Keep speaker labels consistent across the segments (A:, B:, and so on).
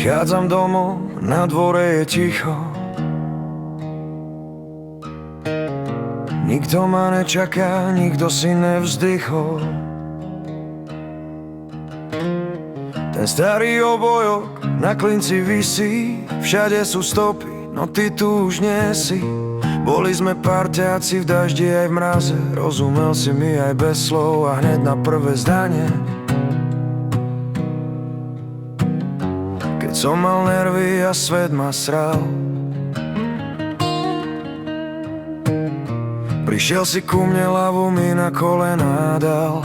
A: Prichádzam domov, na dvore je ticho. Nikto ma nečaká, nikto si nevzdychol. Ten starý obojok na klinci visí, všade sú stopy, no ty tu už nie si. Boli sme parťáci v daždi aj v mraze, rozumel si mi aj bez slov a hneď na prvé zdanie. Keď som mal nervy a svet ma sral, prišiel si ku mne, ľavu mi na kolená dal.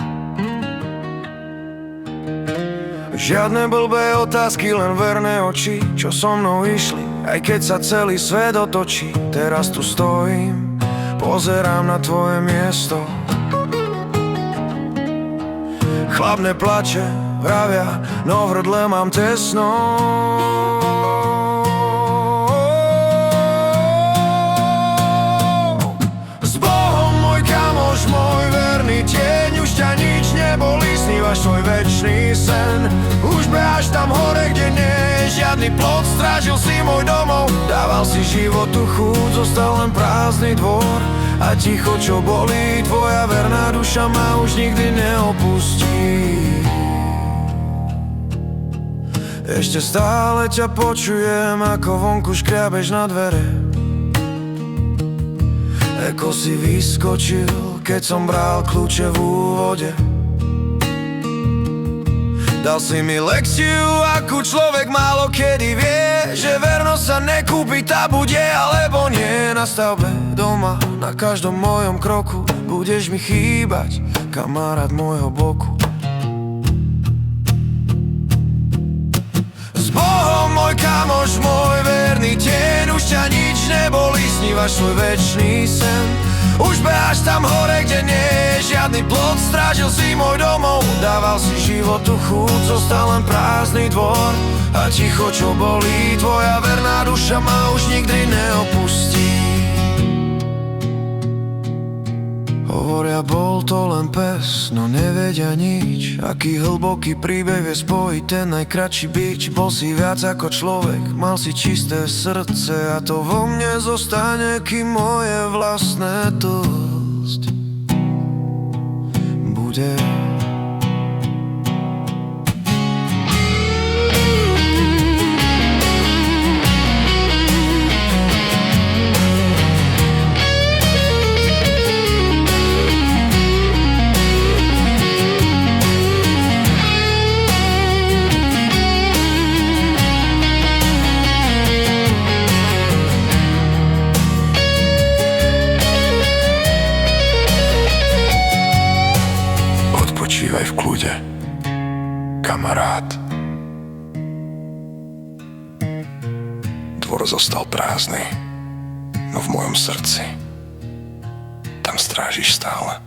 A: Žiadne blbé otázky, len verné oči, čo so mnou išli, aj keď sa celý svet otočí. Teraz tu stojím, pozerám na tvoje miesto. Chlap neplače, vravia, no v hrdle mám tesno. S Bohom, môj kamoš, môj verný tieň, už ťa nič nebolí, snívaš svoj večný sen. Už beháš tam hore, kde nie je žiadny plot, strážil si môj domov, dával si životu chuť, zostal len prázdny dvor a ticho, čo bolí. Tvoja verná duša ma už nikdy neopustí. Ešte stále ťa počujem, ako vonku škriabeš na dvere. Eko si vyskočil, keď som bral kľúče v úvode. Dal si mi lekciu, akú človek málo kedy vie, že vernosť sa nekúpi, tá bude alebo nie. Na stavbe, doma, na každom mojom kroku budeš mi chýbať, kamarát môjho boku. S Bohom, môj kamoš, môj verný tieň, už ťa nič nebolí, snívaš svoj večný sen. Už beháš tam hore, kde nie je žiadny plot, strážil si môj domov, dával si životu chuť, zostal len prázdny dvor a ticho, čo bolí. Tvoja verná duša ma už nikdy neopustí. Hovoria, bol to len pes, no nevedia nič, aký hlboký príbeh vie spojiť ten najkratší bič. Bol si viac ako človek, mal si čisté srdce a to vo mne zostane, kým moje vlastné dosť bude. Odpočívaj v kľude, kamarát. Dvor zostal prázdny, no v mojom srdci tam strážiš stále.